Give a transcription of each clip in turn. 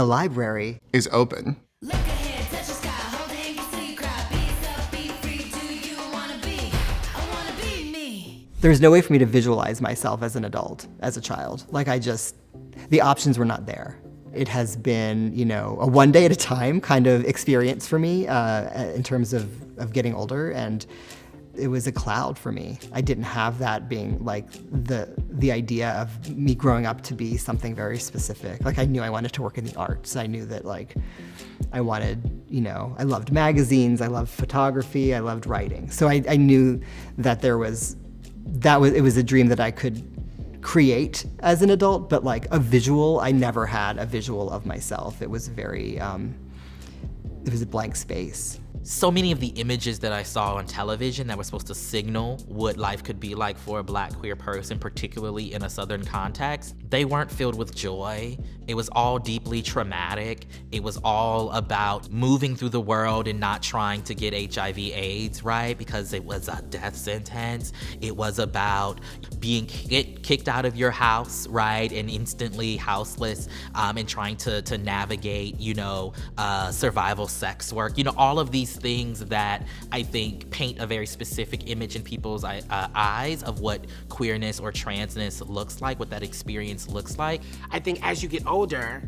the library is open. Look ahead, touch the sky, hold hands, you see crowd. Be yourself, be free, do you wanna be? I wanna be me. There's no way for me to visualize myself as an adult, as a child. The options were not there. It has been, a one day at a time kind of experience for me in terms of getting older, and it was a cloud for me. I didn't have that being the idea of me growing up to be something very specific. I knew I wanted to work in the arts. I knew that I wanted, I loved magazines, I loved photography, I loved writing. So I knew that it was a dream that I could create as an adult, but I never had a visual of myself. It was very, it was a blank space. So many of the images that I saw on television that were supposed to signal what life could be like for a Black queer person, particularly in a Southern context, they weren't filled with joy. It was all deeply traumatic. It was all about moving through the world and not trying to get HIV/AIDS, right? Because it was a death sentence. It was about being kicked out of your house, right? And instantly houseless, and trying to navigate, survival sex work. All of these things that I think paint a very specific image in people's eyes of what queerness or transness looks like, what that experience looks like. I think as you get older,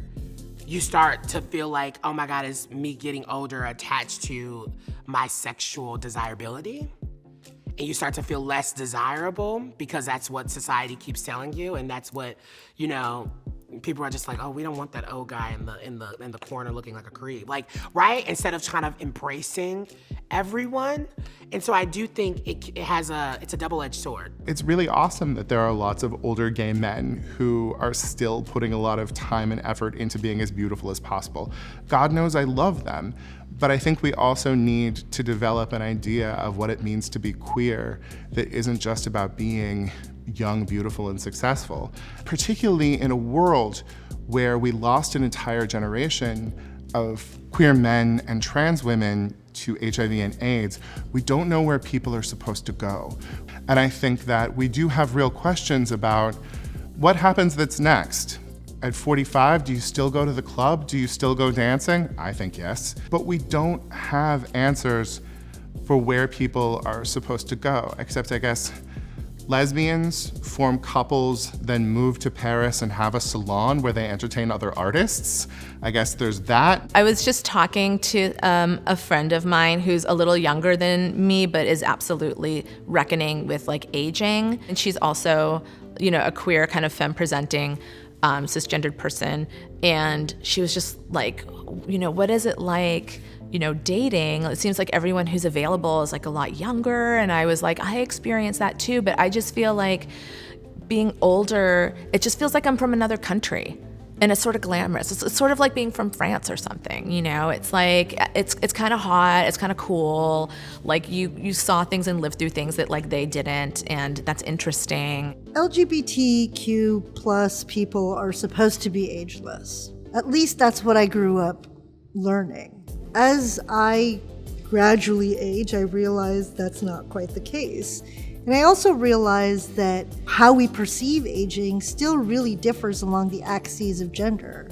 you start to feel like, oh my God, is me getting older attached to my sexual desirability? And you start to feel less desirable because that's what society keeps telling you, and that's what, people are just like, oh, we don't want that old guy in the corner looking like a creep, right? Instead of kind of embracing everyone. And so I do think it's a double-edged sword. It's really awesome that there are lots of older gay men who are still putting a lot of time and effort into being as beautiful as possible. God knows I love them, but I think we also need to develop an idea of what it means to be queer that isn't just about being young, beautiful, and successful, particularly in a world where we lost an entire generation of queer men and trans women to HIV and AIDS. We don't know where people are supposed to go. And I think that we do have real questions about what happens that's next. At 45, do you still go to the club? Do you still go dancing? I think yes. But we don't have answers for where people are supposed to go, except I guess lesbians form couples, then move to Paris and have a salon where they entertain other artists. I guess there's that. I was just talking to a friend of mine who's a little younger than me, but is absolutely reckoning with aging. And she's also, a queer kind of femme-presenting cisgendered person. And she was just like, what is it like, dating? It seems like everyone who's available is a lot younger. And I was like, I experience that too, but I just feel like being older, it just feels like I'm from another country. And it's sort of glamorous. It's sort of like being from France or something, It's it's kind of hot, it's kind of cool. You saw things and lived through things that they didn't, and that's interesting. LGBTQ plus people are supposed to be ageless. At least that's what I grew up learning. As I gradually age, I realized that's not quite the case. And I also realized that how we perceive aging still really differs along the axes of gender.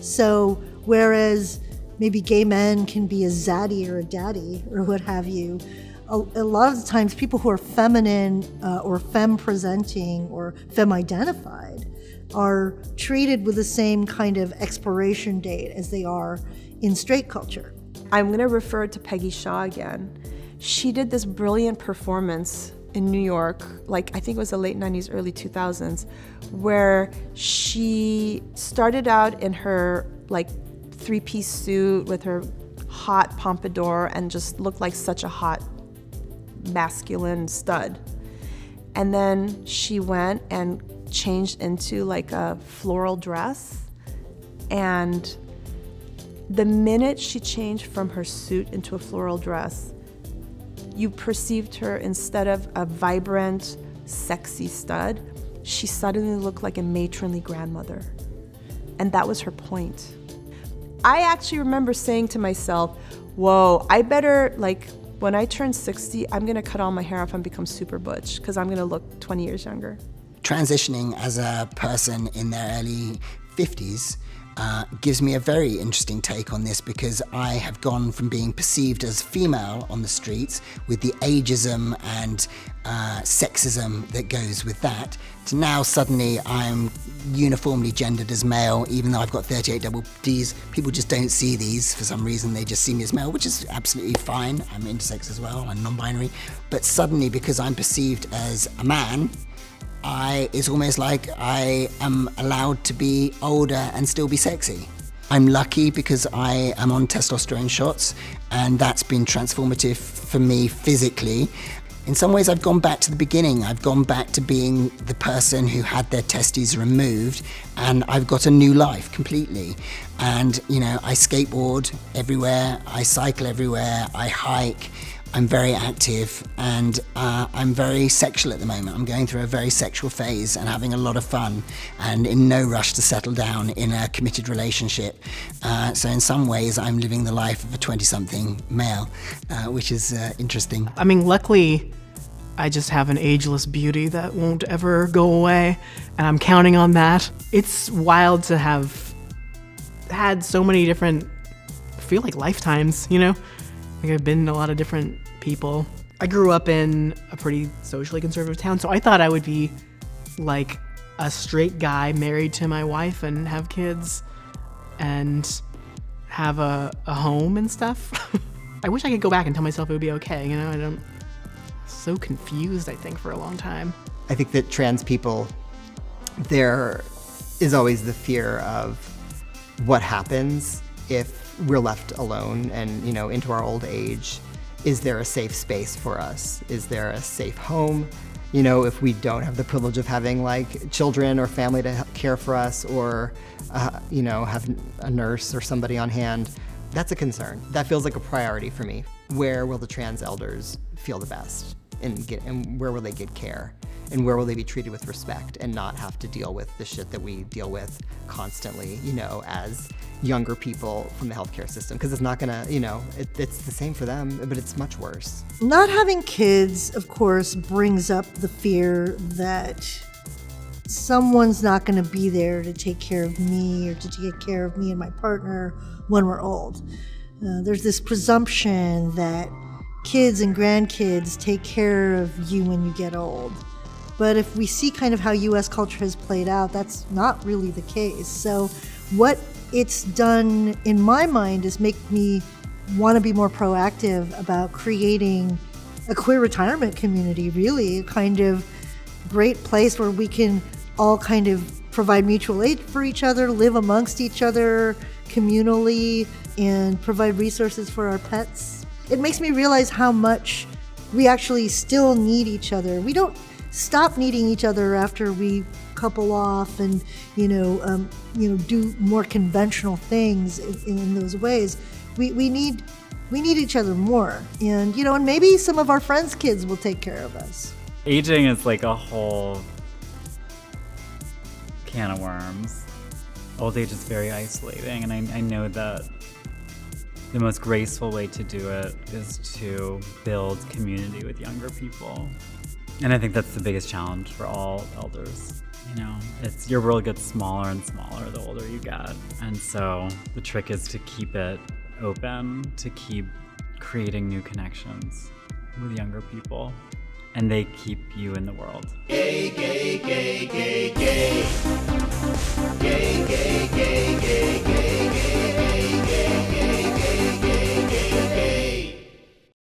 So whereas maybe gay men can be a zaddy or a daddy or what have you, a lot of the times people who are feminine or femme-presenting or femme-identified are treated with the same kind of expiration date as they are in straight culture. I'm going to refer to Peggy Shaw again. She did this brilliant performance in New York, I think it was the late 90s, early 2000s, where she started out in her three-piece suit with her hot pompadour and just looked like such a hot masculine stud. And then she went and changed into a floral dress, and the minute she changed from her suit into a floral dress, you perceived her, instead of a vibrant, sexy stud, she suddenly looked like a matronly grandmother. And that was her point. I actually remember saying to myself, whoa, I better, when I turn 60, I'm gonna cut all my hair off and become super butch, because I'm gonna look 20 years younger. Transitioning as a person in their early 50s, gives me a very interesting take on this, because I have gone from being perceived as female on the streets with the ageism and sexism that goes with that, to now suddenly I'm uniformly gendered as male, even though I've got 38 double Ds. People just don't see these for some reason. They just see me as male, which is absolutely fine. I'm intersex as well. I'm non-binary. But suddenly, because I'm perceived as a man, it's almost like I am allowed to be older and still be sexy. I'm lucky because I am on testosterone shots, and that's been transformative for me physically. In some ways, I've gone back to the beginning. I've gone back to being the person who had their testes removed, and I've got a new life completely. And, I skateboard everywhere, I cycle everywhere, I hike, I'm very active, and I'm very sexual at the moment. I'm going through a very sexual phase and having a lot of fun, and in no rush to settle down in a committed relationship. So in some ways, I'm living the life of a 20-something male, which is interesting. I mean, luckily, I just have an ageless beauty that won't ever go away, and I'm counting on that. It's wild to have had so many different, I feel like lifetimes, Like I've been a lot of different people. I grew up in a pretty socially conservative town, so I thought I would be like a straight guy married to my wife and have kids and have a home and stuff. I wish I could go back and tell myself it would be okay, so confused, I think, for a long time. I think that trans people, there is always the fear of what happens if we're left alone and, into our old age. Is there a safe space for us? Is there a safe home? If we don't have the privilege of having children or family to care for us, or, have a nurse or somebody on hand, that's a concern. That feels like a priority for me. Where will the trans elders feel the best? And where will they get care? And where will they be treated with respect and not have to deal with the shit that we deal with constantly, as younger people from the healthcare system? Because it's not gonna, it's the same for them, but it's much worse. Not having kids, of course, brings up the fear that someone's not going to be there to take care of me or to take care of me and my partner when we're old. There's this presumption that kids and grandkids take care of you when you get old. But if we see kind of how U.S. culture has played out, that's not really the case. So what it's done in my mind is make me want to be more proactive about creating a queer retirement community, really, a kind of great place where we can all kind of provide mutual aid for each other, live amongst each other communally, and provide resources for our pets. It makes me realize how much we actually still need each other. We don't stop needing each other after we couple off and do more conventional things in those ways. We need each other more, and and maybe some of our friends' kids will take care of us. Aging is like a whole can of worms. Old age is very isolating, and I know that the most graceful way to do it is to build community with younger people. And I think that's the biggest challenge for all elders. It's your world gets smaller and smaller the older you get. And so the trick is to keep it open, to keep creating new connections with younger people. And they keep you in the world. Gay, gay, gay, gay, gay. Gay, gay, gay, gay, gay.